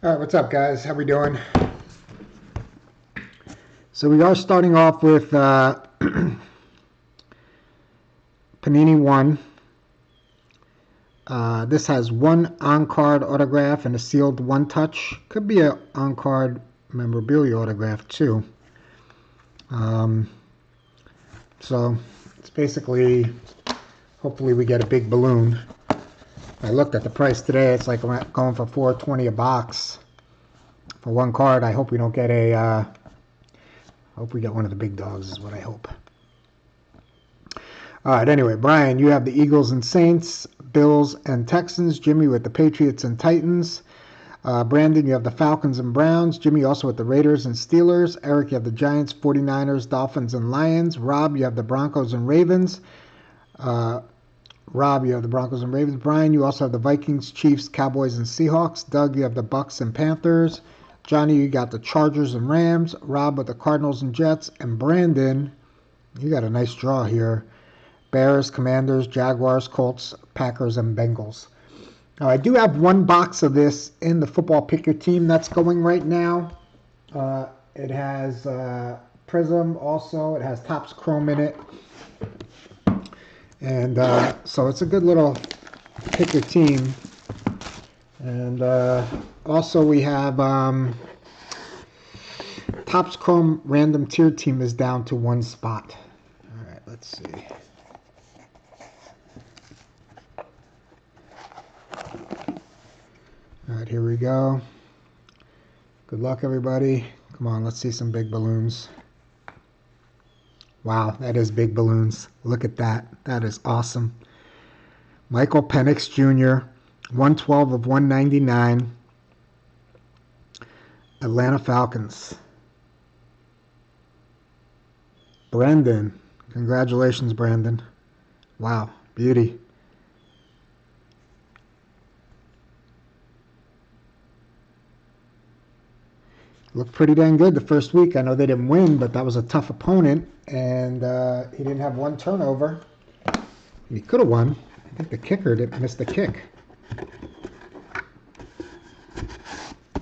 All right, what's up, guys? How we doing? So we are starting off with Panini 1. This has one on-card autograph and a sealed one-touch. Could be a on-card memorabilia autograph, too. So it's basically, hopefully we get a big balloon. I looked at the price today. It's like going for $4.20 a box for one card. I hope we don't get a... hope we get one of the big dogs is what I hope. All right, anyway, Brian, you have the Eagles and Saints, Bills and Texans. Jimmy with the Patriots and Titans. Brandon, you have the Falcons and Browns. Jimmy also with the Raiders and Steelers. Eric, you have the Giants, 49ers, Dolphins and Lions. Rob, you have the Broncos and Ravens. Rob, you have the Broncos and Ravens. Brian, you also have the Vikings, Chiefs, Cowboys and Seahawks. Doug, you have the Bucks and Panthers. Johnny, you got the Chargers and Rams. Rob with the Cardinals and Jets. And Brandon, you got a nice draw here. Bears, Commanders, Jaguars, Colts, Packers, and Bengals. Now, I do have one box of this in the Football Pick Your Team that's going right now. It has Prism also. It has Topps Chrome in it. And so it's a good little Pick Your Team. And also we have Topps Chrome Random Tier Team is down to one spot. All right, let's see. All right, here we go. Good luck, everybody. Come on, let's see some big balloons. Wow, that is big balloons. Look at that. That is awesome. Michael Penix Jr., 112 of 199. Atlanta Falcons. Brandon. Congratulations, Brandon. Wow, beauty. Looked pretty dang good the first week. I know they didn't win, but that was a tough opponent, and he didn't have one turnover. He could have won. I think the kicker missed the kick.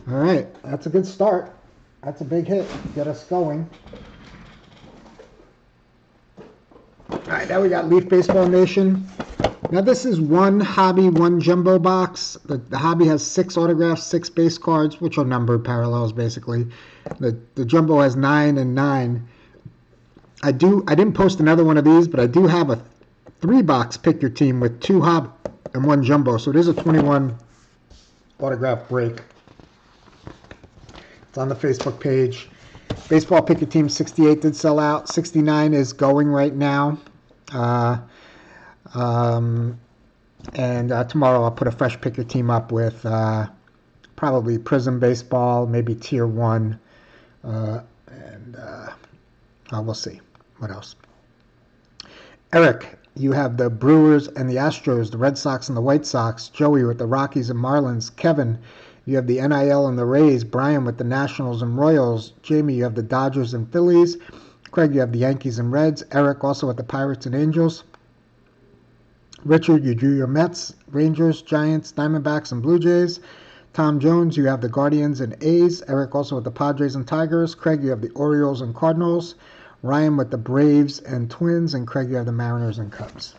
All right, that's a good start. That's a big hit. Get us going. All right, now we got Leaf Baseball Nation. Now this is one hobby, one jumbo box. The hobby has 6 autographs, 6 base cards, which are numbered parallels basically. The jumbo has 9 and 9. I didn't post another one of these, but I do have a 3-box Pick Your Team with 2 hobby and 1 jumbo. So it is a 21 autograph break. It's on the Facebook page. Baseball Pick Your Team 68 did sell out. 69 is going right now. And tomorrow I'll put a fresh Pick Your Team up with probably Prism Baseball, maybe Tier 1, and we'll see. What else? Eric, you have the Brewers and the Astros, the Red Sox and the White Sox. Joey with the Rockies and Marlins. Kevin, you have the NIL and the Rays. Brian with the Nationals and Royals. Jamie, you have the Dodgers and Phillies. Craig, you have the Yankees and Reds. Eric also with the Pirates and Angels. Richard, you drew your Mets, Rangers, Giants, Diamondbacks, and Blue Jays. Tom Jones, you have the Guardians and A's. Eric also with the Padres and Tigers. Craig, you have the Orioles and Cardinals. Ryan with the Braves and Twins. And Craig, you have the Mariners and Cubs.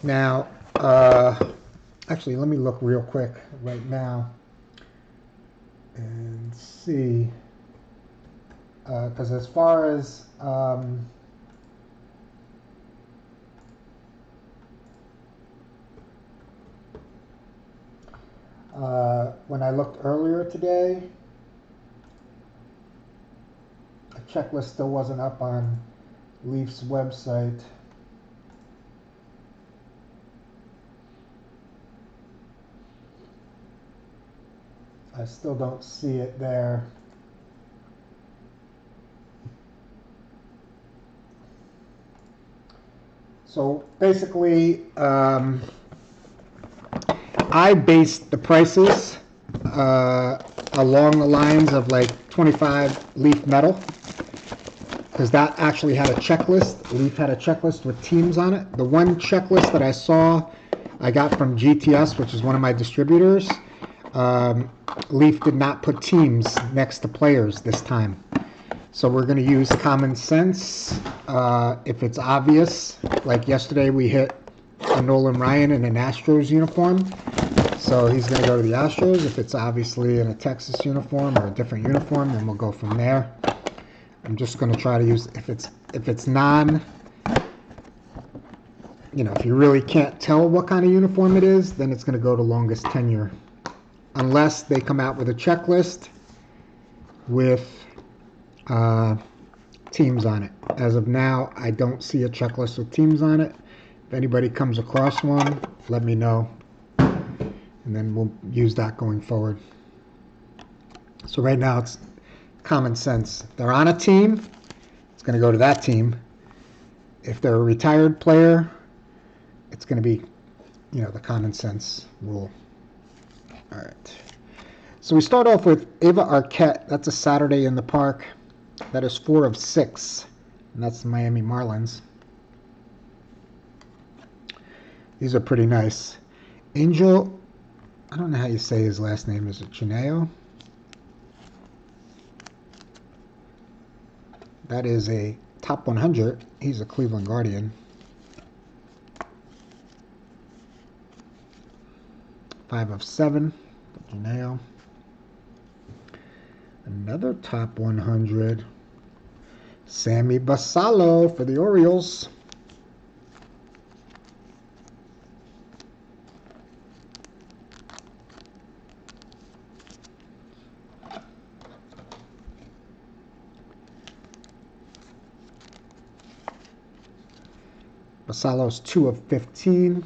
Now, actually, let me look real quick right now and see. Because as far as... when I looked earlier today, a checklist still wasn't up on Leaf's website. I still don't see it there. So basically, I based the prices along the lines of like 25 Leaf Metal, because that actually had a checklist. Leaf had a checklist with teams on it. The one checklist that I saw I got from GTS, which is one of my distributors, Leaf did not put teams next to players this time. So we're going to use common sense. If it's obvious, like yesterday we hit a Nolan Ryan in an Astros uniform. So he's going to go to the Astros. If it's obviously in a Texas uniform or a different uniform, then we'll go from there. I'm just going to try to use, if it's non, if you really can't tell what kind of uniform it is, then it's going to go to longest tenure. Unless they come out with a checklist with teams on it. As of now, I don't see a checklist with teams on it. If anybody comes across one, let me know. And then we'll use that going forward. So right now it's common sense. If they're on a team, it's going to go to that team. If they're a retired player, it's going to be, the common sense rule. All right. So we start off with Ava Arquette. That's a Saturday in the Park. That is 4 of 6. And that's the Miami Marlins. These are pretty nice. Angel, I don't know how you say his last name. Is it Chineo? That is a top 100. He's a Cleveland Guardian. 5 of 7. Chineo. Another top 100. Sammy Basallo for the Orioles. Basallo's 2 of 15.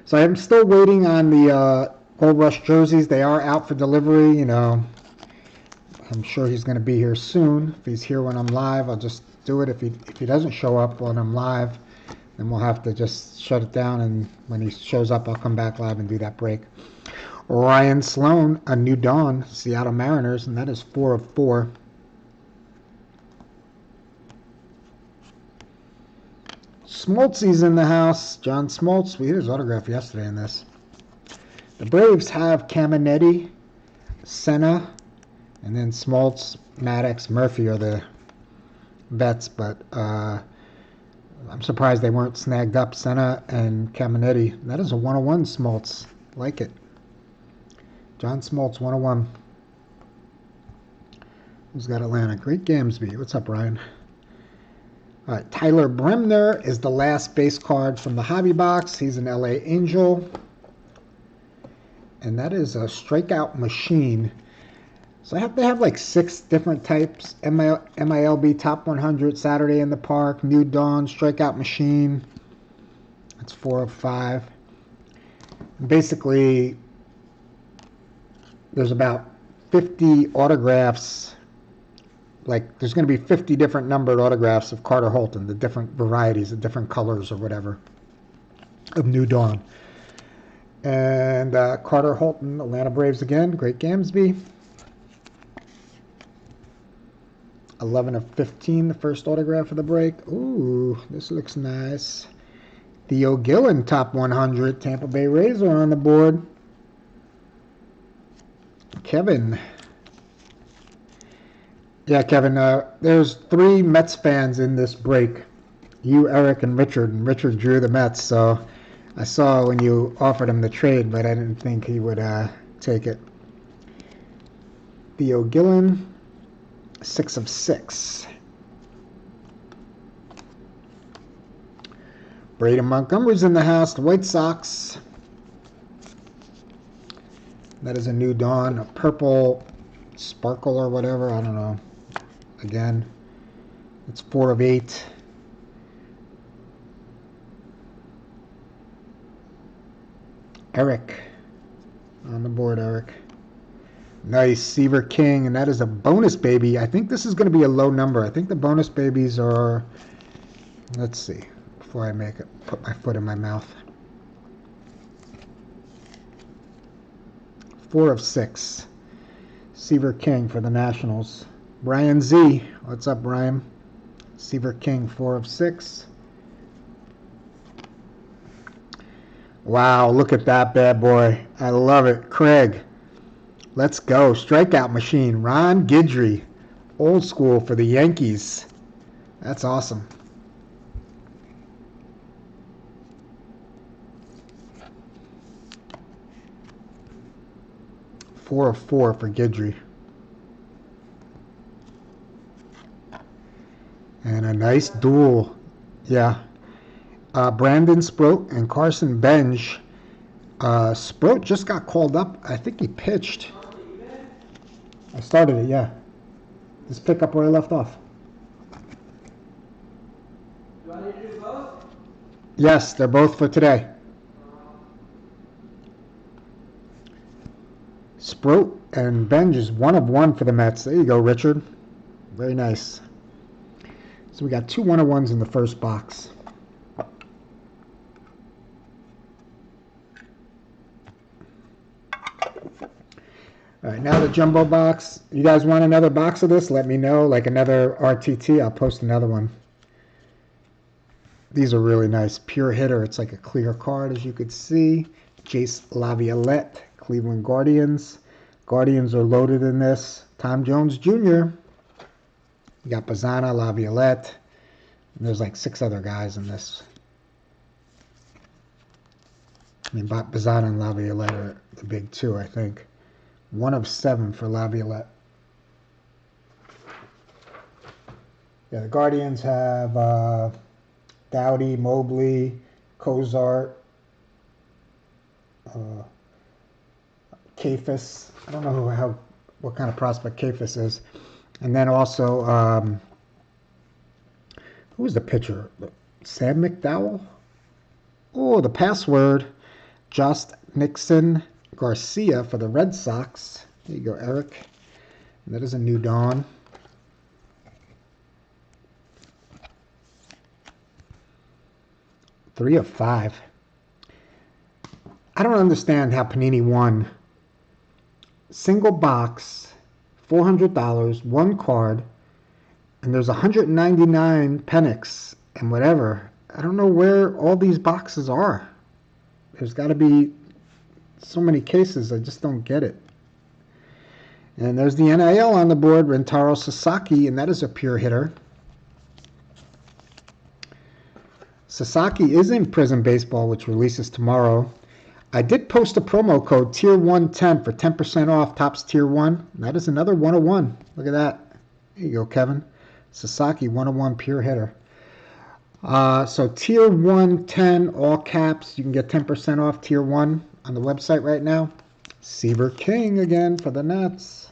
So I'm still waiting on the Gold Rush jerseys. They are out for delivery. I'm sure he's going to be here soon. If he's here when I'm live, I'll just do it. If he doesn't show up when I'm live, then we'll have to just shut it down. And when he shows up, I'll come back live and do that break. Ryan Sloan, a new dawn, Seattle Mariners, and that is 4 of 4. Smoltzy's in the house. John Smoltz. We hit his autograph yesterday in this. The Braves have Caminetti, Senna, and then Smoltz, Maddox, Murphy are the vets, but I'm surprised they weren't snagged up, Senna and Caminetti. That is a 101 Smoltz. Like it. John Smoltz, 101. Who's got Atlanta? Great Gamsby. What's up, Ryan? All right, Tyler Bremner is the last base card from the hobby box. He's an LA Angel. And that is a strikeout machine. So they have like 6 different types. MILB Top 100, Saturday in the Park, New Dawn, strikeout machine. That's 4 of 5. And basically, there's about 50 autographs. Like, there's going to be 50 different numbered autographs of Carter Holton, the different varieties, the different colors or whatever of New Dawn. And Carter Holton, Atlanta Braves again, Great Gamsby. 11 of 15, the first autograph of the break. Ooh, this looks nice. Theo Gillen, top 100, Tampa Bay Rays are on the board. Kevin. Yeah, Kevin, there's 3 Mets fans in this break. You, Eric, and Richard drew the Mets, so I saw when you offered him the trade, but I didn't think he would take it. Theo Gillen, 6 of 6. Braden Montgomery's in the house, the White Sox. That is a New Dawn, a purple sparkle or whatever, I don't know. Again, it's 4 of 8. Eric on the board, Eric. Nice, Seaver King, and that is a bonus baby. I think this is going to be a low number. I think the bonus babies are, let's see, before I put my foot in my mouth. 4 of 6. Seaver King for the Nationals. Brian Z. What's up, Brian? Seaver King, 4 of 6. Wow, look at that bad boy. I love it. Craig, let's go. Strikeout machine. Ron Guidry. Old school for the Yankees. That's awesome. 4 of 4 for Guidry. And a nice duel. Yeah. Brandon Sproat and Carson Bench. Sproat just got called up. I think he pitched. I started it, yeah. Just pick up where I left off. Do I need to do both? Yes, they're both for today. Sproat and Benj is 1 of 1 for the Mets. There you go, Richard. Very nice. So we got 2 1 of 1s in the first box. All right, now the jumbo box. You guys want another box of this? Let me know. Like another RTT, I'll post another one. These are really nice. Pure hitter. It's like a clear card, as you could see. Jace Laviolette, Cleveland Guardians. Guardians are loaded in this. Tom Jones Jr. You got Bazzana, Laviolette. And there's like 6 other guys in this. I mean, Bazzana and Laviolette are the big 2, I think. 1 of 7 for Laviolette. Yeah, the Guardians have Dowdy, Mobley, Cozart, Kafis. I don't know what kind of prospect Kafis is. And then also, who was the pitcher? Sam McDowell? Oh, the password. Just Nixon Garcia for the Red Sox. There you go, Eric. And that is a New Dawn. Three of 5. I don't understand how Panini won. Single box, $400, 1 card, and there's 199 Penix and whatever. I don't know where all these boxes are. There's got to be so many cases. I just don't get it. And there's the NIL on the board, Rentaro Sasaki, and that is a pure hitter. Sasaki is in Prism Baseball, which releases tomorrow. I did post a promo code Tier 110 for 10% off Topps Tier 1. That is another 101. Look at that. There you go, Kevin. Sasaki, 101 pure hitter. So Tier 110, all caps. You can get 10% off Tier 1 on the website right now. Seaver King again for the Nets.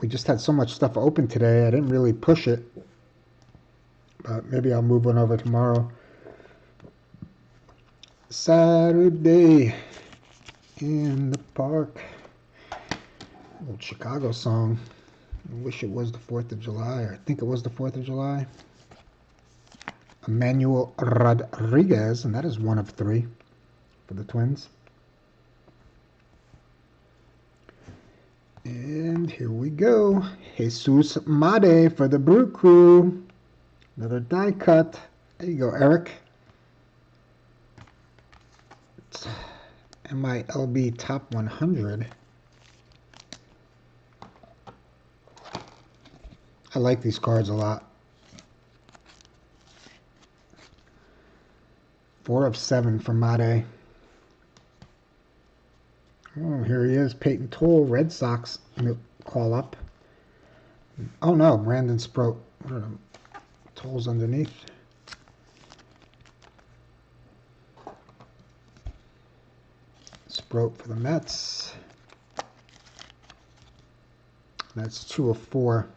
We just had so much stuff open today, I didn't really push it. But maybe I'll move one over tomorrow. Saturday in the park. Old Chicago song. I wish it was the 4th of July. Or I think it was the 4th of July. Emmanuel Rodriguez, and that is 1 of 3 for the Twins. And here we go. Jesus Made for the Brew Crew. Another die cut. There you go, Eric. It's MILB Top 100. I like these cards a lot. 4 of 7 for Made. Oh, here he is. Peyton Toll, Red Sox call up. Oh no, Brandon Sproat. What are them? Toll's underneath. Sproat for the Mets. That's 2 of 4.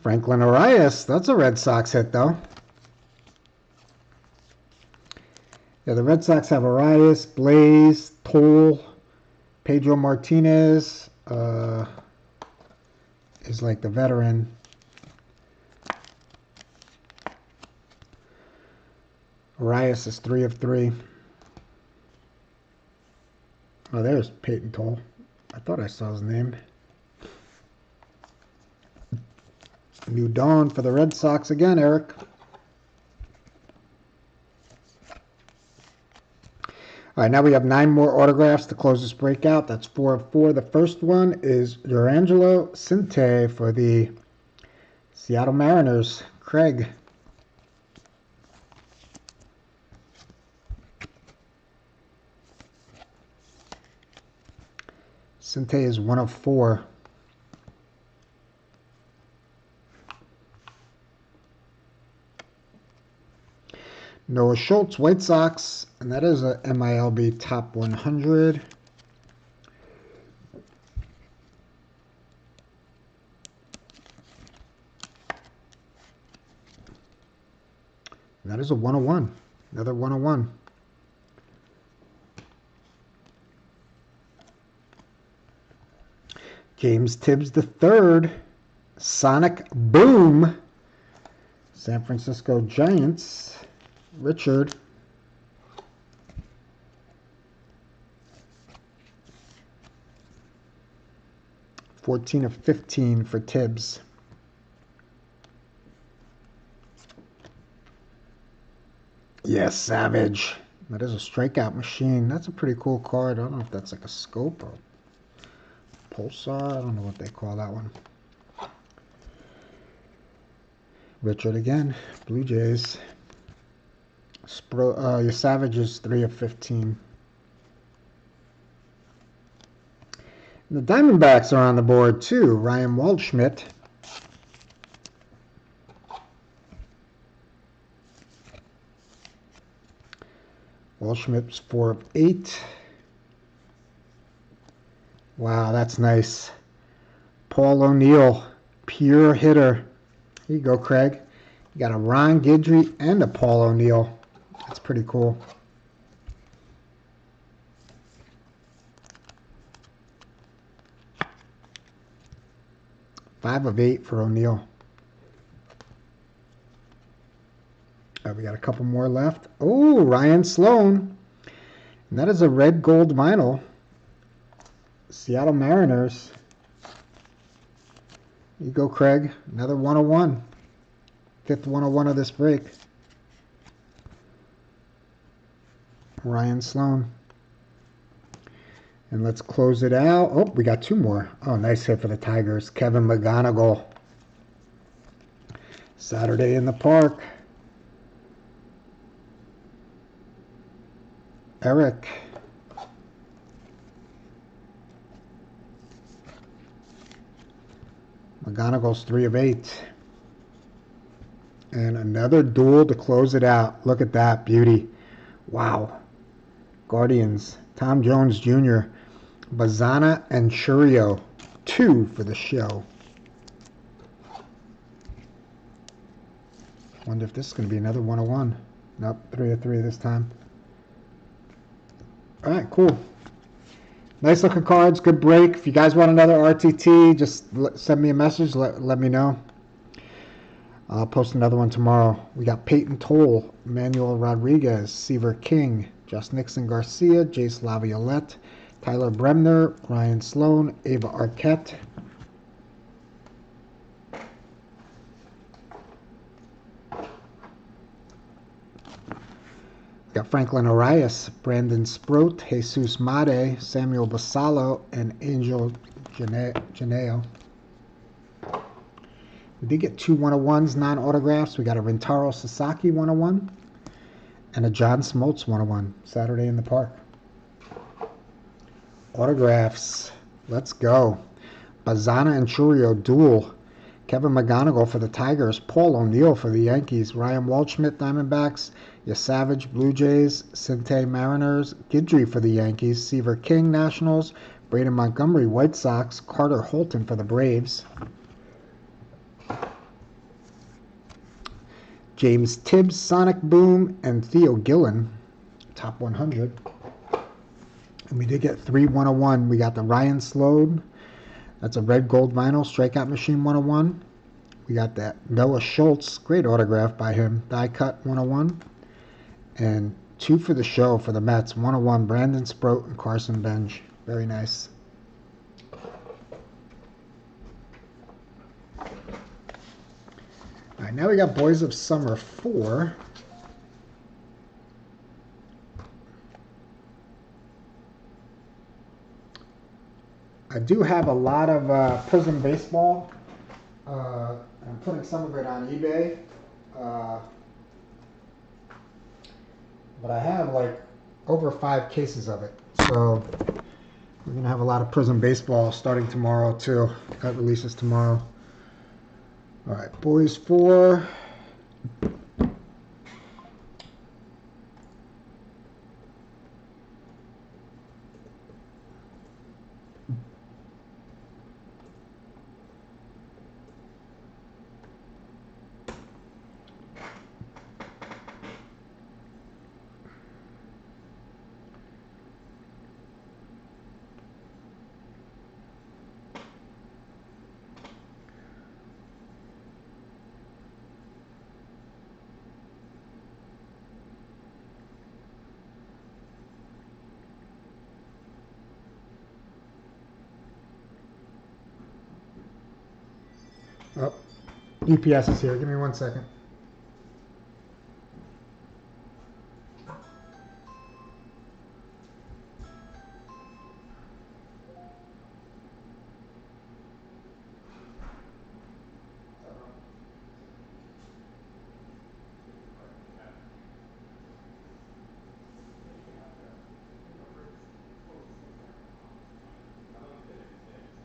Franklin Arias. That's a Red Sox hit, though. Yeah, the Red Sox have Arias, Blaze, Toll, Pedro Martinez is like the veteran. Arias is 3 of 3. Oh, there's Peyton Toll. I thought I saw his name. New dawn for the Red Sox again, Eric. All right, now we have 9 more autographs to close this breakout. That's 4 of 4. The first one is Durangelo Cinte for the Seattle Mariners. Craig. Cinte is 1 of 4. Noah Schultz, White Sox, and that is a MILB Top 100. And that is a 101. Another 101. James Tibbs III, Sonic Boom, San Francisco Giants. Richard. $14 of $15 for Tibbs. Yes, Savage. That is a strikeout machine. That's a pretty cool card. I don't know if that's like a scope or pulsar. I don't know what they call that one. Richard again. Blue Jays. Your Savage is 3 of 15. And the Diamondbacks are on the board too. Ryan Waldschmidt. Waldschmidt's 4 of 8. Wow, that's nice. Paul O'Neill, pure hitter. Here you go, Craig. You got a Ron Guidry and a Paul O'Neill. That's pretty cool. Five of 8 for O'Neill. We got a couple more left. Oh, Ryan Sloan. And that is a red gold vinyl. Seattle Mariners. Here you go, Craig. Another 101. 5th 101 of this break. Ryan Sloan. And let's close it out. Oh, we got 2 more. Oh, nice hit for the Tigers. Kevin McGonigal. Saturday in the Park. Eric. McGonigal's 3 of 8. And another duel to close it out. Look at that beauty. Wow. Guardians. Tom Jones Jr. Bazana and Churio. 2 for the show. Wonder if this is going to be another 101. Nope, 3 of 3 this time. All right, cool. Nice looking cards. Good break. If you guys want another RTT, just send me a message. Let me know. I'll post another one tomorrow. We got Peyton Toll, Manuel Rodriguez, Seaver King, Just Nixon Garcia, Jace Laviolette, Tyler Bremner, Ryan Sloan, Ava Arquette. Got Franklin Arias, Brandon Sproat, Jesus Made, Samuel Basallo, and Angel Janeo. We did get 2 101s, non-autographs. We got a Rintaro Sasaki 101 and a John Smoltz 101. Saturday in the Park. Autographs. Let's go. Bazana and Churio duel. Kevin McGonigal for the Tigers. Paul O'Neill for the Yankees. Ryan Waldschmidt Diamondbacks. Savage Blue Jays. Cinte Mariners. Guidry for the Yankees. Seaver King Nationals. Braden Montgomery White Sox. Carter Holton for the Braves. James Tibbs Sonic Boom and Theo Gillen Top 100. And we did get 3 101. We got the Ryan Sloan. That's a red gold vinyl strikeout machine 101. We got that Noah Schultz, great autograph by him, die cut 101. And 2 for the show for the Mets, 101 Brandon Sproat and Carson Bench. Very nice. right, now we got Boys of Summer 4. I do have a lot of Prism Baseball. I'm putting some of it on eBay. But I have like over 5 cases of it. So we're going to have a lot of Prism Baseball starting tomorrow too. That releases tomorrow. All right, Boys 4. Oh, UPS is here. Give me 1 second.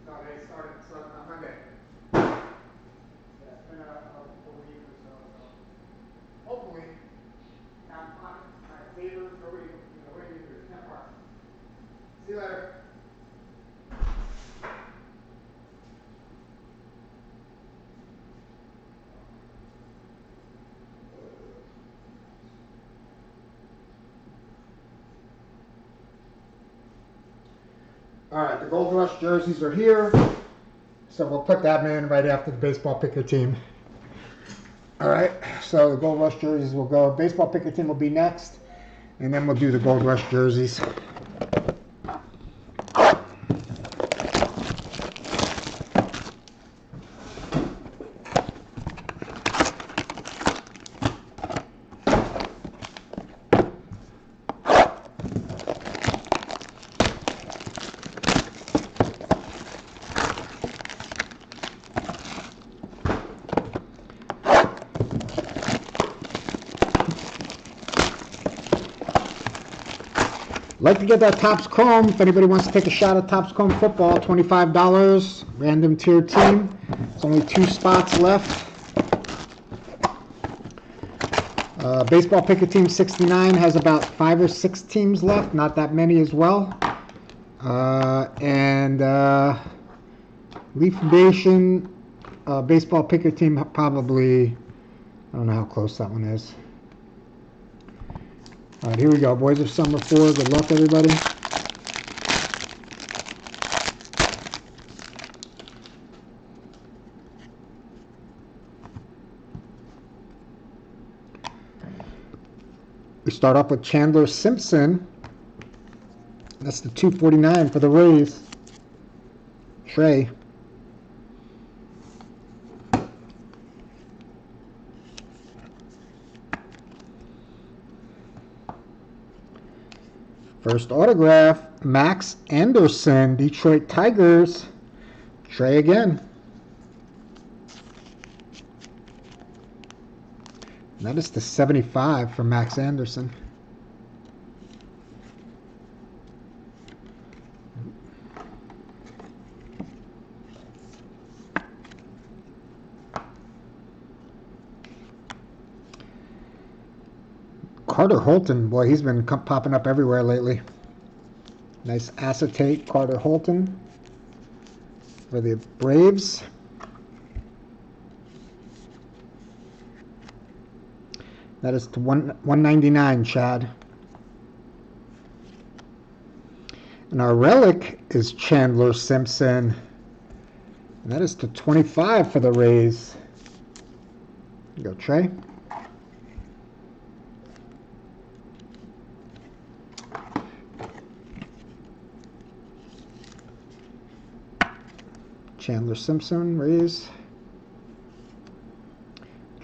No, they started on Monday. Yeah, it's been a week or so. Hopefully, I'm on it. All right, David, or what do you do? 10 parts. See you later. All right, the Gold Rush jerseys are here. So we'll put that in right after the baseball picker team. All right, so the Gold Rush jerseys will go. Baseball picker team will be next, and then we'll do the Gold Rush jerseys. Like to get that Topps Chrome. If anybody wants to take a shot at Topps Chrome football, $25, random tier team. There's only 2 spots left. Baseball picker team 69 has about 5 or 6 teams left, not that many as well. Leaf Nation baseball picker team probably, I don't know how close that one is. All right, here we go. Boys of Summer 4. Good luck, everybody. We start off with Chandler Simpson. That's the 249 for the Rays. Trey. First autograph, Max Anderson, Detroit Tigers. Trey again. That is the 75 for Max Anderson. Carter Holton, boy, he's been popping up everywhere lately. Nice acetate Carter Holton for the Braves. That is to 199, Chad. And our relic is Chandler Simpson. And that is to 25 for the Rays. Here you go, Trey. Chandler Simpson, Rays.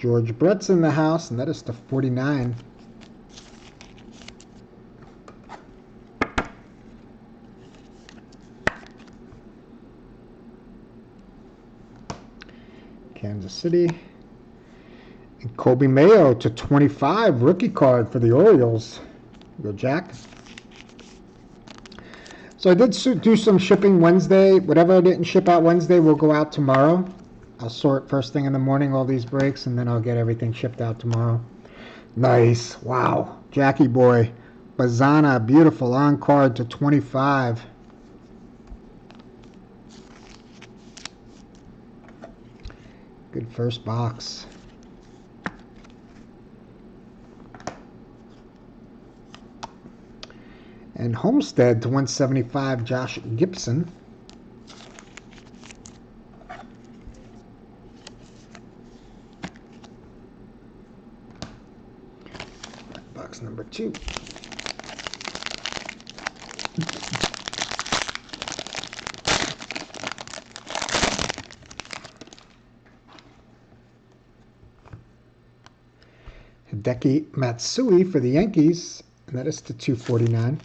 George Brett's in the house, and that is to 49. Kansas City. And Kobe Mayo to 25, rookie card for the Orioles. Go Jack. So I did do some shipping Wednesday. Whatever I didn't ship out Wednesday will go out tomorrow. I'll sort first thing in the morning all these breaks, and then I'll get everything shipped out tomorrow. Nice. Wow. Jackie boy. Bazana, beautiful on card to 25. Good first box. And Homestead to 175, Josh Gibson. Box number 2. Hideki Matsui for the Yankees, and that is to 249.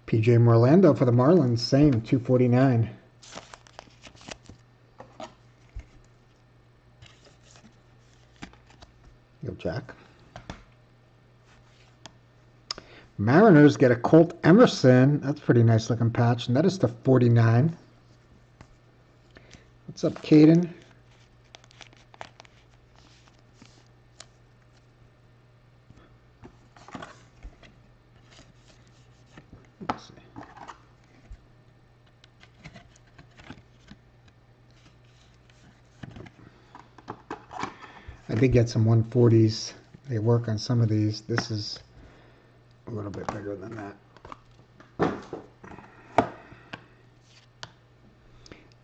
PJ Morlando for the Marlins, same, 249. Go Jack. Mariners get a Colt Emerson. That's a pretty nice looking patch, and that is to 49. What's up, Caden? Let's see. I did get some 140s. They work on some of these. This is a little bit bigger than that.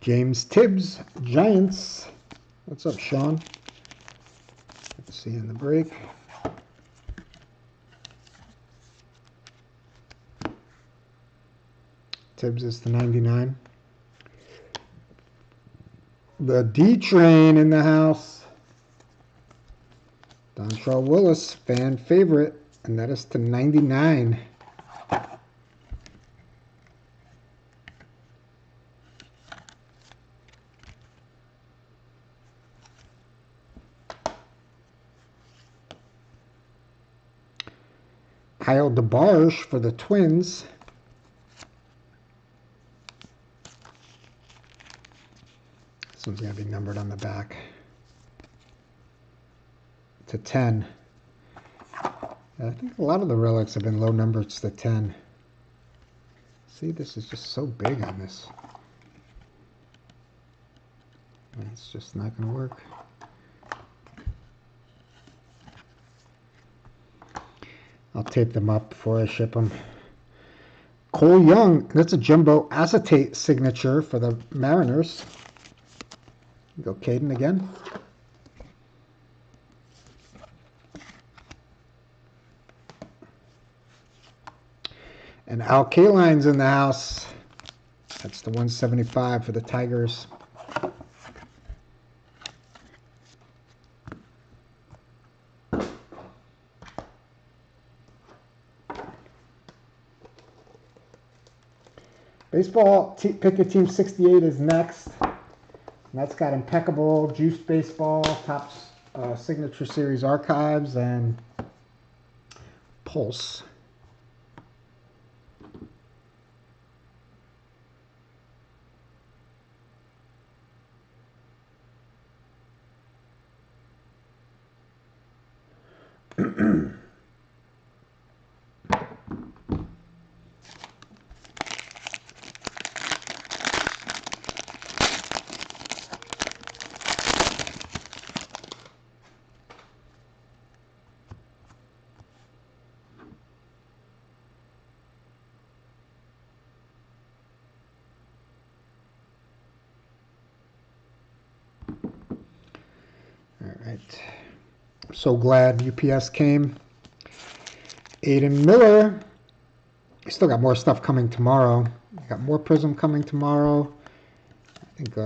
James Tibbs, Giants. What's up, Sean? Let's see in the break. Tibbs is the 99. The D Train in the house. Dontrell Willis, fan favorite, and that is to 99. Kyle DeBarge for the Twins. This one's going to be numbered on the back. To 10. I think a lot of the relics have been low numbers to 10. See, this is just so big on this. It's just not going to work. I'll tape them up before I ship them. Cole Young, that's a jumbo acetate signature for the Mariners. Go Caden again. And Al Kaline's in the house. That's the 175 for the Tigers. Baseball Pick a Team 68 is next. And that's got impeccable Juice Baseball, Topps Signature Series Archives, and Pulse. Right. So glad UPS came. Aiden Miller We still got more stuff coming tomorrow. We got more Prism coming tomorrow. I think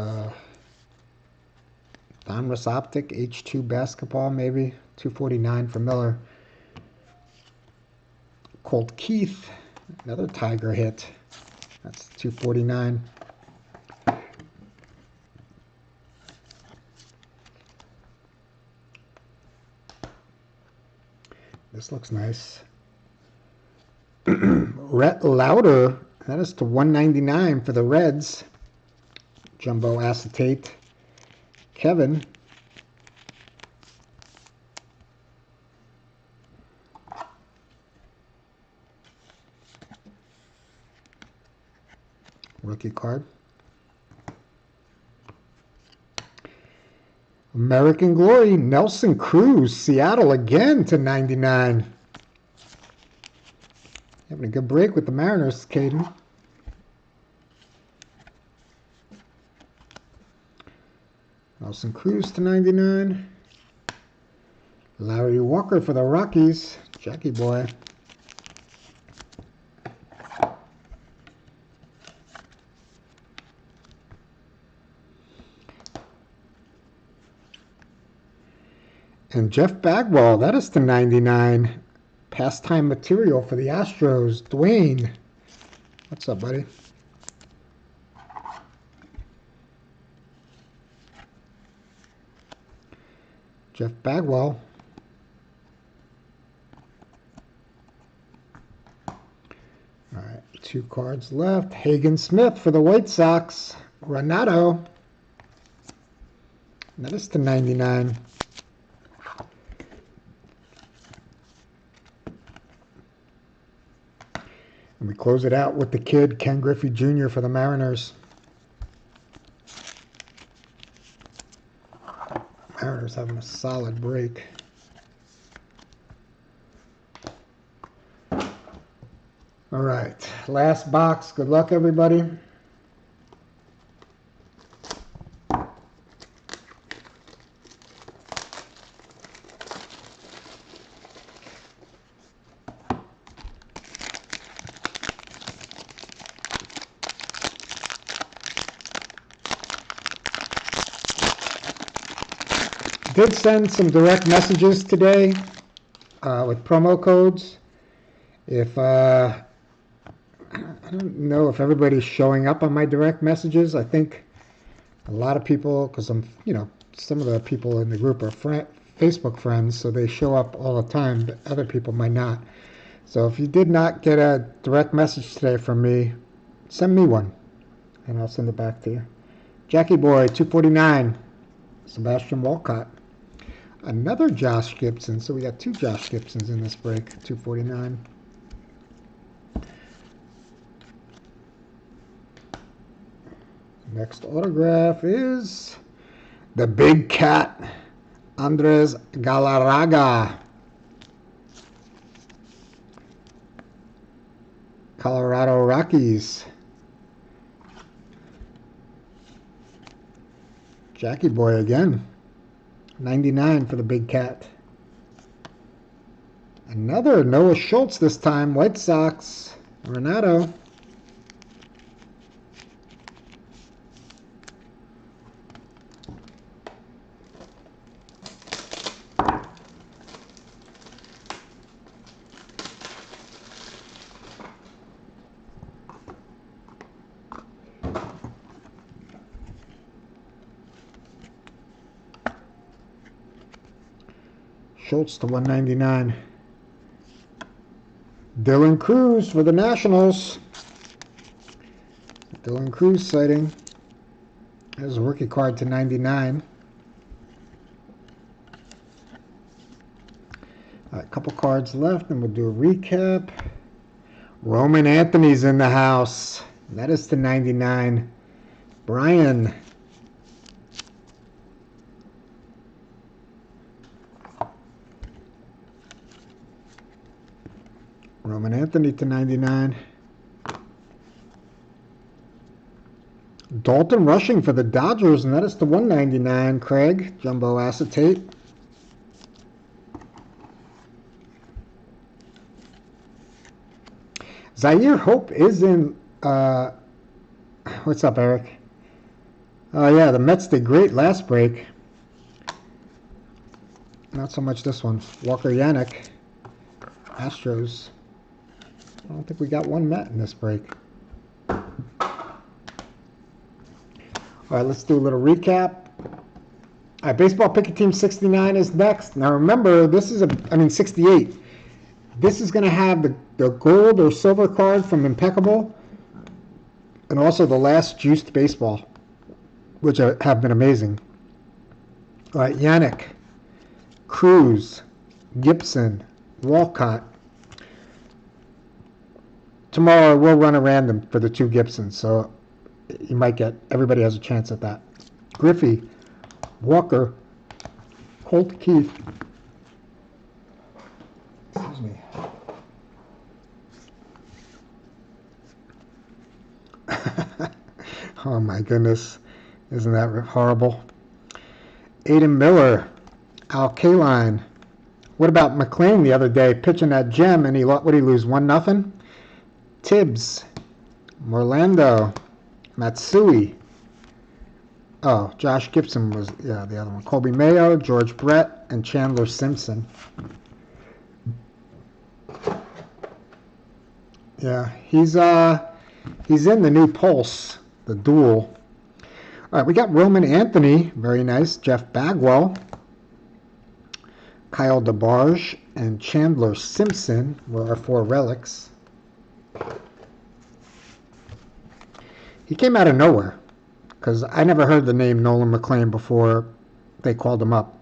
Donruss Optic, H2 Basketball, maybe. 249 for Miller. Colt Keith, another Tiger hit. That's 249. This looks nice. Rhett Lauder, that is to 199 for the Reds. Jumbo acetate. Kevin. Rookie card. American Glory, Nelson Cruz, Seattle again to 99. Having a good break with the Mariners, Caden. Nelson Cruz to 99. Larry Walker for the Rockies, Jackie boy. And Jeff Bagwell, that is to 99. Pastime material for the Astros. Dwayne. What's up, buddy? Jeff Bagwell. All right, 2 cards left. Hagen Smith for the White Sox. Renato. That is to 99. And we close it out with the kid, Ken Griffey Jr. for the Mariners. Mariners having a solid break. All right, last box. Good luck, everybody. Did send some direct messages today with promo codes. If I don't know if everybody's showing up on my direct messages. I think a lot of people, because some of the people in the group are Facebook friends, so they show up all the time, but other people might not. So if you did not get a direct message today from me, send me one, and I'll send it back to you. Jackie Boy, 249. Sebastian Walcott. Another Josh Gibson. So we got 2 Josh Gibsons in this break. 249. Next autograph is the Big Cat, Andres Galarraga. Colorado Rockies. Jackie Boy again. 99 for the Big Cat. Another Noah Schultz this time. White Sox. Renato. Schultz to 199. Dylan Cruz for the Nationals. Dylan Cruz sighting. There's a rookie card to 99. All right, a couple cards left, and we'll do a recap. Roman Anthony's in the house. That is to 99. Brian. Roman Anthony to 99. Dalton Rushing for the Dodgers, and that is to 199. Craig, jumbo acetate. Zaire Hope is in. What's up, Eric? Oh, yeah, the Mets did great last break. Not so much this one. Walker Yannick, Astros. I don't think we got one Met in this break. All right, let's do a little recap. All right, Baseball Picket Team 69 is next. Now remember, this is 68. This is going to have the gold or silver card from Impeccable and also the last juiced baseball, which have been amazing. All right, Yannick, Cruz, Gibson, Walcott. Tomorrow we'll run a random for the 2 Gibsons, so you might get, everybody has a chance at that. Griffey, Walker, Colt Keith. Excuse me. Oh my goodness. Isn't that horrible? Aiden Miller, Al Kaline. What about McLean the other day pitching that gem and what did he lose? 1-0? Tibbs, Morlando, Matsui. Oh, Josh Gibson was, the other one. Colby Mayo, George Brett, and Chandler Simpson. Yeah, he's in the new Pulse, the duel. All right, we got Roman Anthony, very nice. Jeff Bagwell, Kyle DeBarge, and Chandler Simpson were our 4 relics. He came out of nowhere because I never heard the name Nolan McLean before they called him up.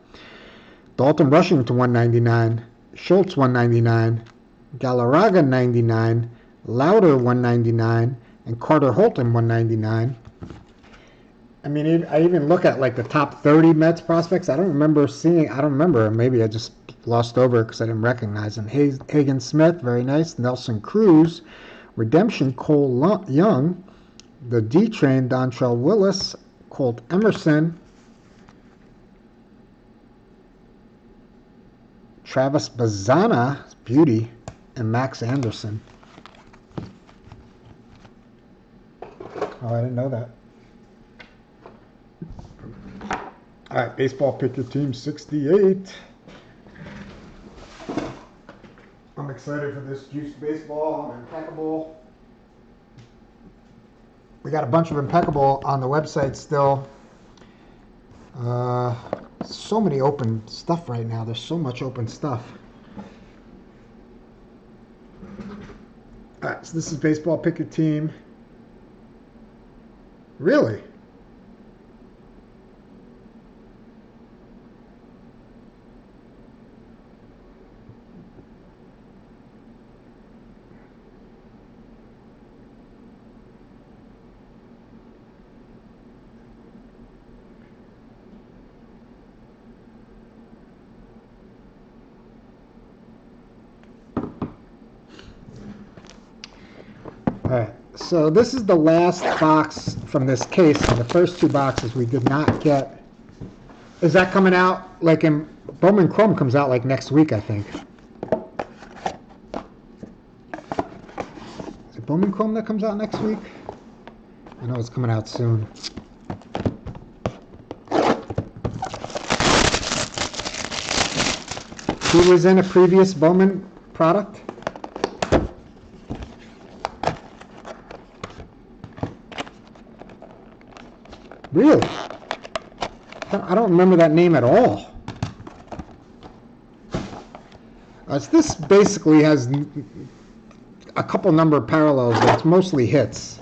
Dalton Rushing to 199, Schultz 199, Galarraga 99, Lauder 199, and Carter Holton 199. I mean, I even look at like the top 30 Mets prospects. I don't remember. Maybe I just lost over because I didn't recognize him. Hagen Smith, very nice. Nelson Cruz, Redemption Cole Young, the D-Train Dontrell Willis, Colt Emerson, Travis Bazana, beauty, and Max Anderson. Oh, I didn't know that. All right, Baseball Picker Team 68. I'm excited for this juiced baseball. Impeccable. We got a bunch of Impeccable on the website still. So many open stuff right now. There's so much open stuff. All right, so this is Baseball Picker Team. Really? All right, so this is the last box from this case. And the first 2 boxes we did not get. Is that coming out like in Bowman Chrome comes out like next week, I think. Is it Bowman Chrome that comes out next week? I know it's coming out soon. Who was in a previous Bowman product? Really? I don't remember that name at all. This basically has a couple number of parallels, but it's mostly hits.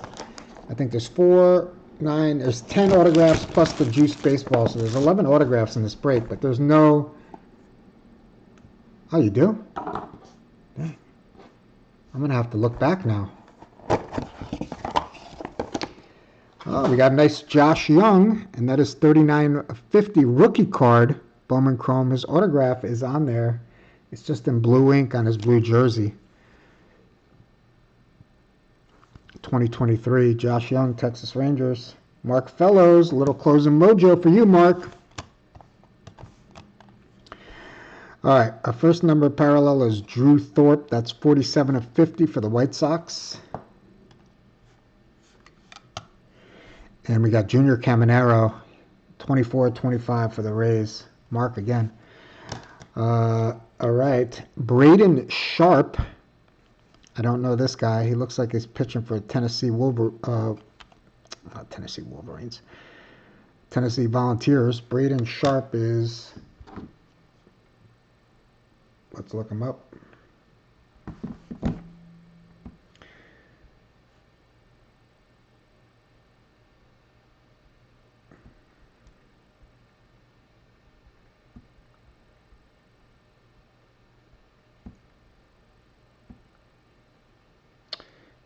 I think there's 10 autographs plus the juiced baseball, so there's 11 autographs in this break, but there's no... Oh, you do? Dang. I'm going to have to look back now. Oh, we got a nice Josh Young, and that is 39/50 rookie card. Bowman Chrome. His autograph is on there. It's just in blue ink on his blue jersey. 2023, Josh Young, Texas Rangers. Mark Fellows, a little closing mojo for you, Mark. All right, our first number parallel is Drew Thorpe. That's 47 of 50 for the White Sox. And we got Junior Caminero, 24 of 25 for the Rays. Mark again. All right, Braden Sharp. I don't know this guy. He looks like he's pitching for Tennessee Wolverines. Tennessee Volunteers. Braden Sharp is... Let's look him up.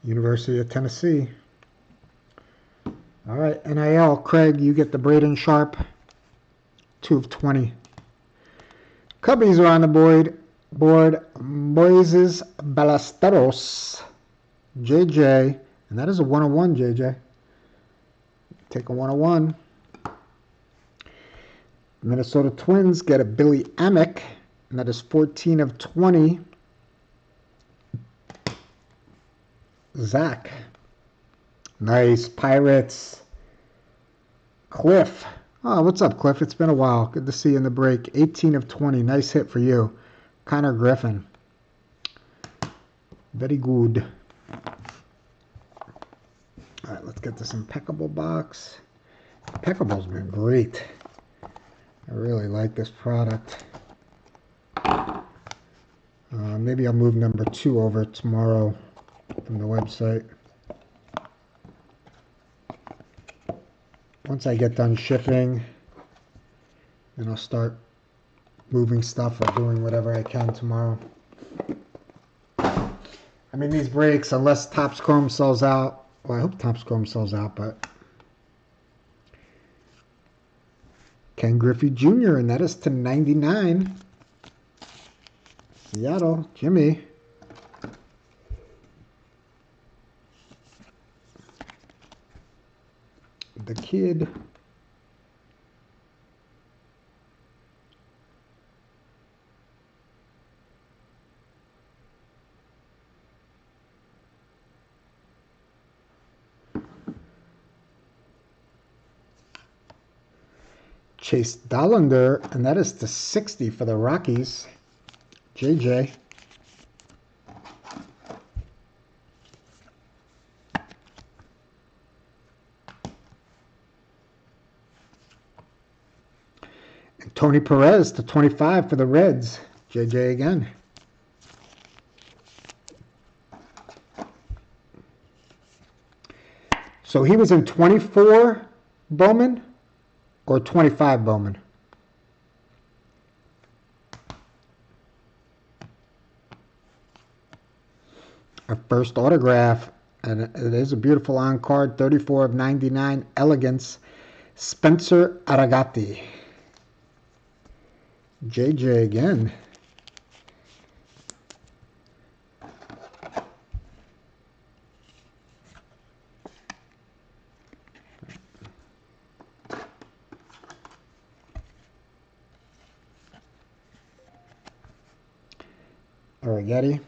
University of Tennessee. All right, NIL. Craig, you get the Braden Sharp. 2 of 20. Cubbies are on the board. Moises Ballesteros. JJ. And that is a 101, JJ. Take a 101. Minnesota Twins get a Billy Amick. And that is 14 of 20. Zach. Nice. Pirates. Cliff. Oh, what's up, Cliff? It's been a while. Good to see you in the break. 18 of 20. Nice hit for you. Connor Griffin. Very good. All right, let's get this impeccable box. Impeccable's been great. I really like this product. Maybe I'll move number 2 over tomorrow from the website. Once I get done shipping, then I'll start moving stuff or doing whatever I can tomorrow. I mean, these breaks, unless Topps Chrome sells out, well, I hope Topps Chrome sells out, but Ken Griffey Jr., and that is to 99. Seattle, Jimmy. The kid. Chase Dollander, and that is to 60 for the Rockies. JJ. Tony Perez to 25 for the Reds. JJ again. So he was in 24 Bowman or 25 Bowman? Our first autograph, and it is a beautiful on-card, 34 of 99, Elegance, Spencer Aragati. JJ again. Arrighetti.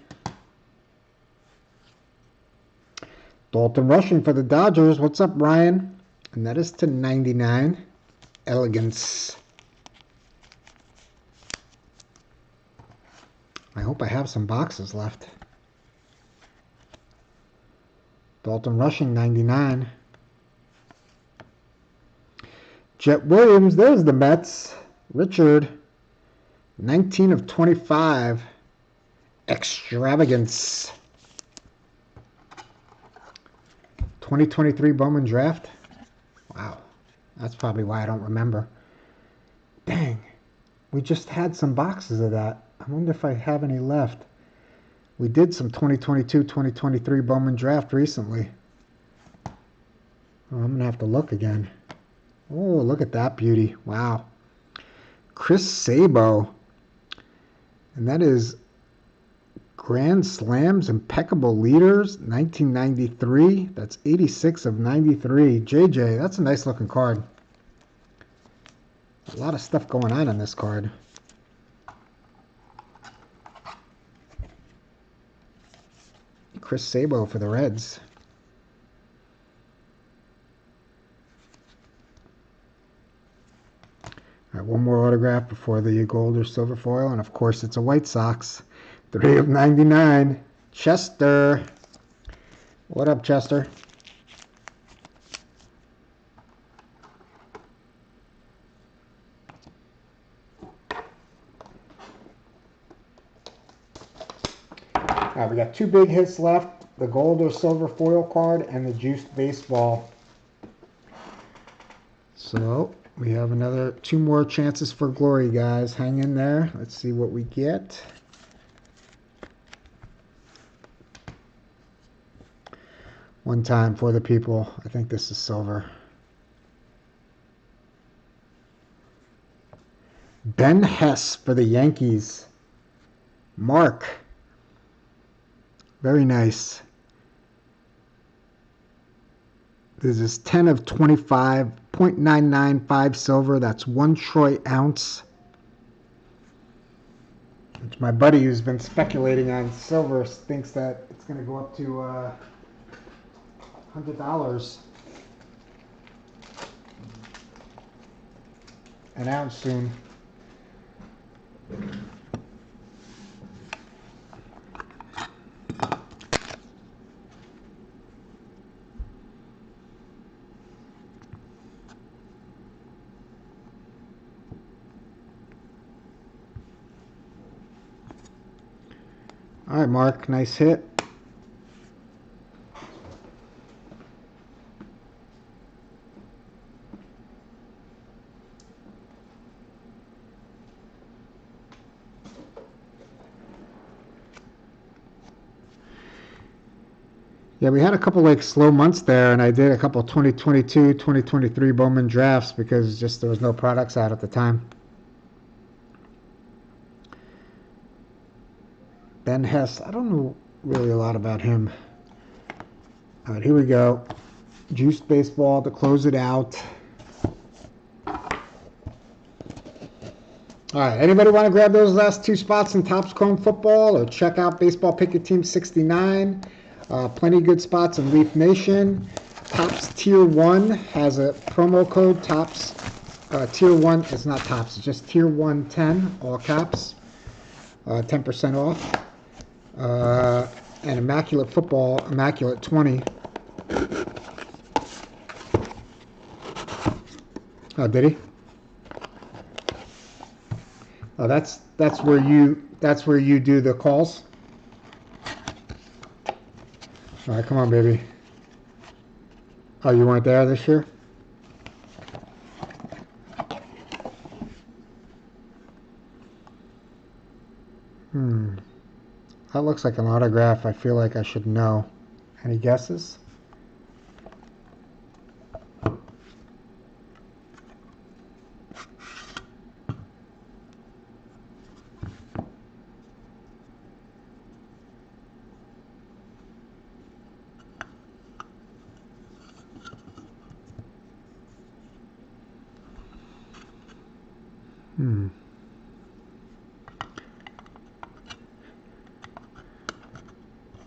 Dalton Rushing for the Dodgers. What's up, Ryan? And that is to 99. Elegance. I hope I have some boxes left. Dalton Rushing, 99. Jet Williams, there's the Mets. Richard, 19 of 25. Extravagance. 2023 Bowman Draft. Wow. That's probably why I don't remember. Dang. We just had some boxes of that. I wonder if I have any left. We did some 2022-2023 Bowman Draft recently. Oh, I'm going to have to look again. Oh, look at that beauty. Wow. Chris Sabo. And that is Grand Slams, Impeccable Leaders, 1993. That's 86 of 93. JJ, that's a nice looking card. A lot of stuff going on in this card. Chris Sabo for the Reds. All right, one more autograph before the gold or silver foil, and of course it's a White Sox. 3 of 99. Chester. What up, Chester? All right, we got 2 big hits left. The gold or silver foil card and the juiced baseball. So we have another 2 more chances for glory, guys. Hang in there. Let's see what we get. One time for the people. I think this is silver. Ben Hess for the Yankees. Mark. Very nice. This is 10 of 25, 0.995 silver. That's 1 troy ounce. Which my buddy who's been speculating on silver thinks that it's going to go up to $100 an ounce soon. All right, Mark, nice hit. Yeah, we had a couple like slow months there, and I did a couple 2022, 2023 Bowman drafts because just there was no products out at the time. Ben Hess, I don't know really a lot about him. All right, here we go. Juiced baseball to close it out. All right, anybody want to grab those last 2 spots in Topps Chrome Football or check out Baseball Pick Your Team 69? Plenty good spots in Leaf Nation. Topps Tier 1 has a promo code. Topps Tier 1, it's not Topps, it's just Tier 110, all caps. 10% off. And Immaculate Football, Immaculate 20. Oh, did he? Oh, that's where you do the calls. All right, come on, baby. Oh, you weren't there this year? That looks like an autograph. I feel like I should know. Any guesses?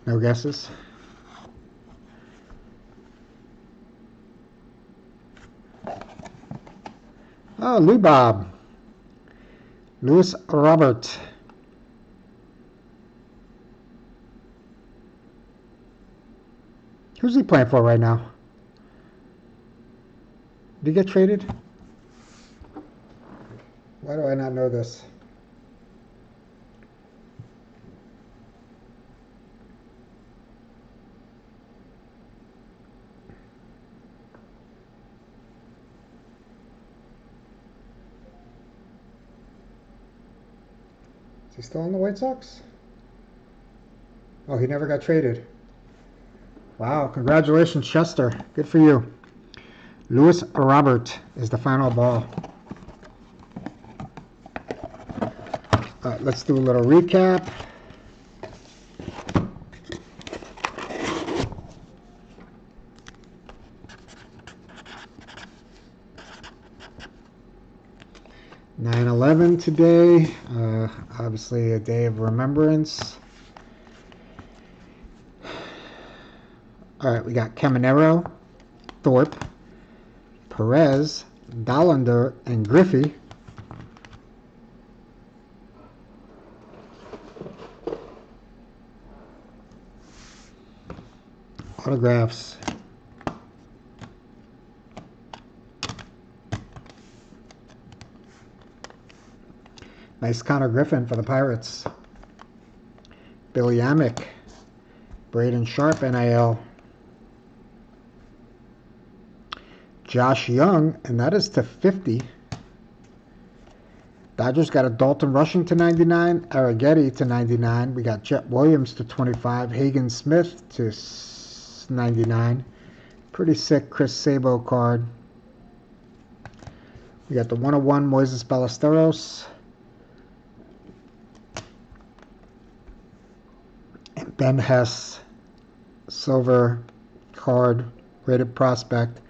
No guesses? Oh, Lou Bob. Louis Robert. Who's he playing for right now? Did he get traded? Why do I not know this? Is he still on the White Sox? Oh, he never got traded. Wow, congratulations, Chester. Good for you. Louis Robert is the final ball. All right, let's do a little recap. (9/11) today. Obviously a day of remembrance. All right, we got Caminero, Thorpe, Perez, Dollander, and Griffey. Autographs. Nice Connor Griffin for the Pirates. Billy Amick. Braden Sharp, NIL. Josh Young, and that is to 50. Dodgers got a Dalton Rushing to 99, Arrighetti to 99. We got Jet Williams to 25, Hagen Smith to 99. Pretty sick Chris Sabo card. We got the 101 Moises Ballesteros. And Ben Hess, silver card, rated prospect.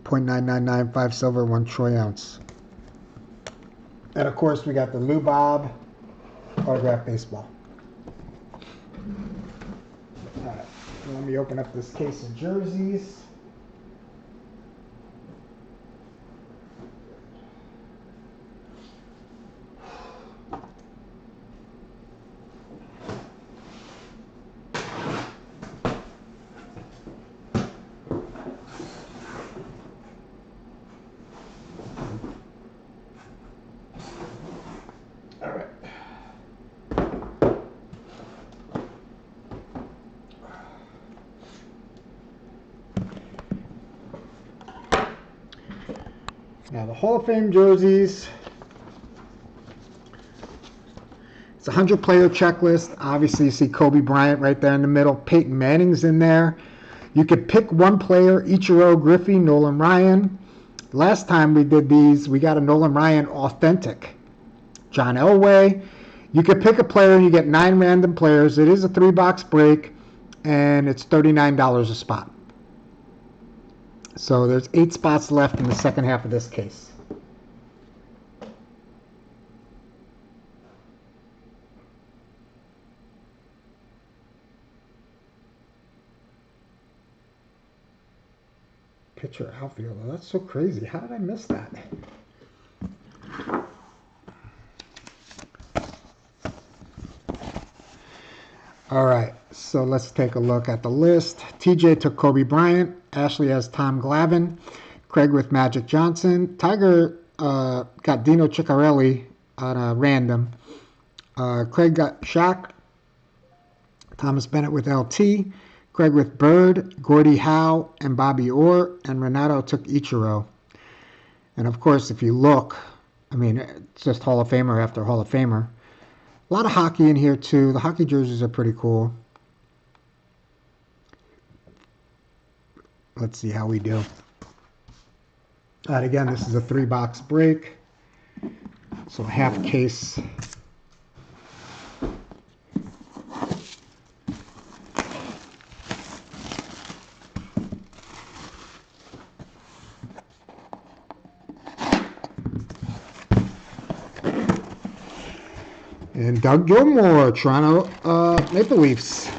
0.999, 5 silver, 1 troy ounce. And of course, we got the Lou Bob autograph baseball. All right, let me open up this case of jerseys. Now the Hall of Fame jerseys. It's a 100-player checklist. Obviously, you see Kobe Bryant right there in the middle. Peyton Manning's in there. You could pick one player: Ichiro, Griffey, Nolan Ryan. Last time we did these, we got a Nolan Ryan authentic. John Elway. You could pick a player and you get 9 random players. It is a 3-box break, and it's $39 a spot. So there's 8 spots left in the second half of this case. Pitcher, outfielder. That's so crazy. How did I miss that? All right, so let's take a look at the list. TJ took Kobe Bryant. Ashley has Tom Glavine. Craig with Magic Johnson. Tiger got Dino Ciccarelli on a random. Craig got Shaq. Thomas Bennett with LT. Craig with Bird, Gordie Howe, and Bobby Orr. And Renato took Ichiro. And of course, if you look, I mean, it's just Hall of Famer after Hall of Famer. A lot of hockey in here, too. The hockey jerseys are pretty cool. Let's see how we do. All right, again, this is a 3-box break. So a half case. And Doug Gilmour, Toronto Maple Leafs.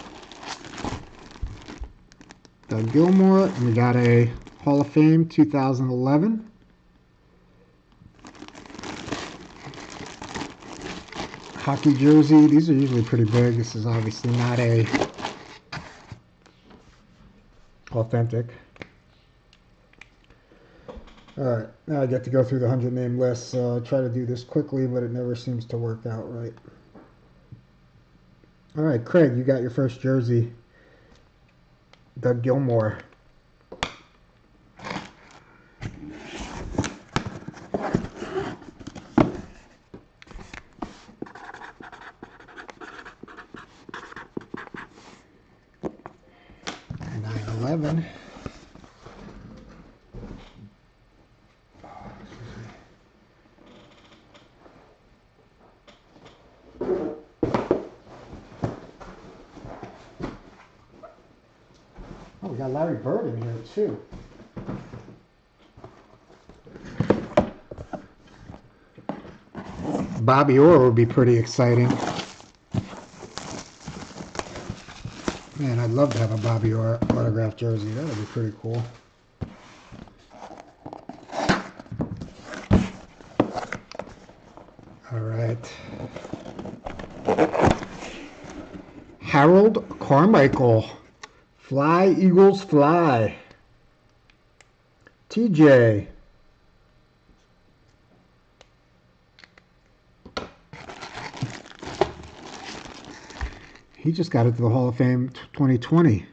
Doug Gilmour, and we got a Hall of Fame 2011. Hockey jersey. These are usually pretty big. This is obviously not a authentic. All right, now I get to go through the 100-name list. So I try to do this quickly, but it never seems to work out right. All right, Craig, you got your first jersey. Doug Gilmour. $9.11. Oh, we got Larry Bird in here too. Bobby Orr would be pretty exciting. Man, I'd love to have a Bobby Orr autographed jersey. That would be pretty cool. All right. Harold Carmichael. Fly, Eagles, fly. TJ. He just got into the Hall of Fame 2020.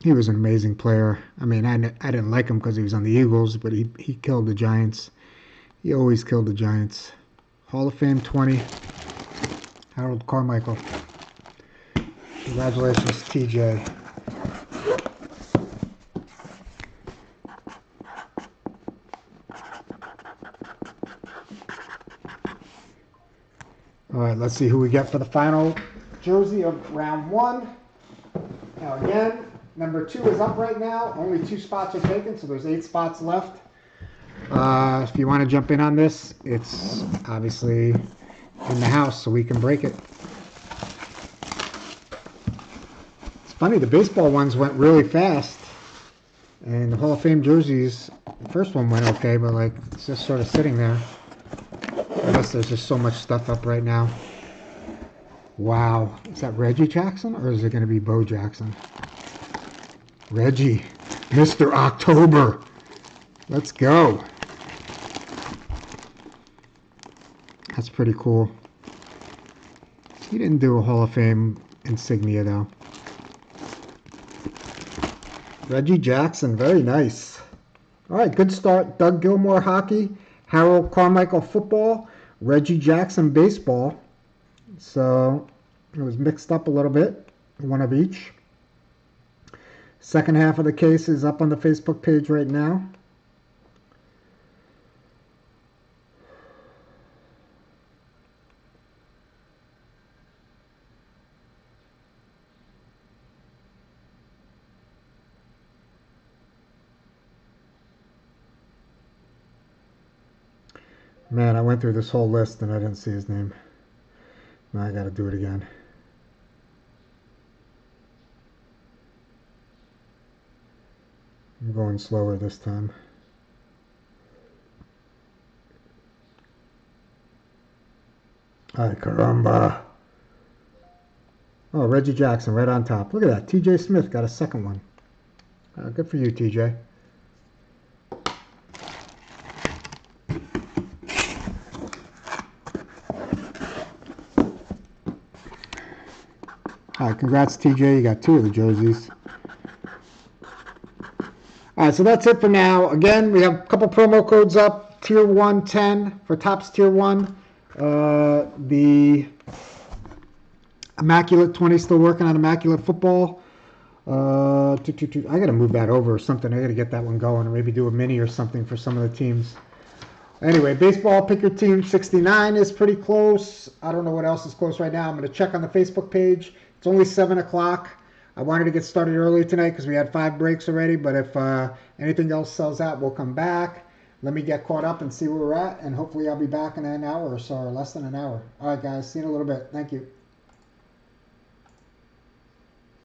He was an amazing player. I mean, I didn't like him because he was on the Eagles, but he killed the Giants. He always killed the Giants. Hall of Fame 20. Harold Carmichael. Congratulations, TJ. All right, let's see who we get for the final jersey of round 1. Now again, number 2 is up right now. Only 2 spots are taken, so there's 8 spots left. If you want to jump in on this, it's obviously in the house, so we can break it. It's funny, the baseball ones went really fast, and the Hall of Fame jerseys, the first one went okay, but like it's just sort of sitting there. I guess there's just so much stuff up right now. Wow, is that Reggie Jackson, or is it going to be Bo Jackson? Reggie, Mr. October. Let's go. That's pretty cool. He didn't do a Hall of Fame insignia, though. Reggie Jackson, very nice. All right, good start. Doug Gilmore, hockey. Harold Carmichael, football. Reggie Jackson, baseball. So it was mixed up a little bit, one of each. Second half of the case is up on the Facebook page right now. Man, I went through this whole list and I didn't see his name. Now I got to do it again. I'm going slower this time. Ay, caramba. Oh, Reggie Jackson right on top. Look at that. TJ Smith got a second one. Good for you, TJ. All right, congrats, TJ. You got 2 of the jerseys. All right, so that's it for now. Again, we have a couple promo codes up. Tier 1, 10 for Topps Tier 1. The Immaculate 20 still working on Immaculate Football. I got to move that over or something. I got to get that one going, or maybe do a mini or something for some of the teams. Anyway, baseball, pick your team. 69 is pretty close. I don't know what else is close right now. I'm going to check on the Facebook page. It's only 7 o'clock. I wanted to get started early tonight because we had 5 breaks already, but if anything else sells out, we'll come back. Let me get caught up and see where we're at, and hopefully I'll be back in an hour or so, or less than an hour. All right, guys, see you in a little bit. Thank you.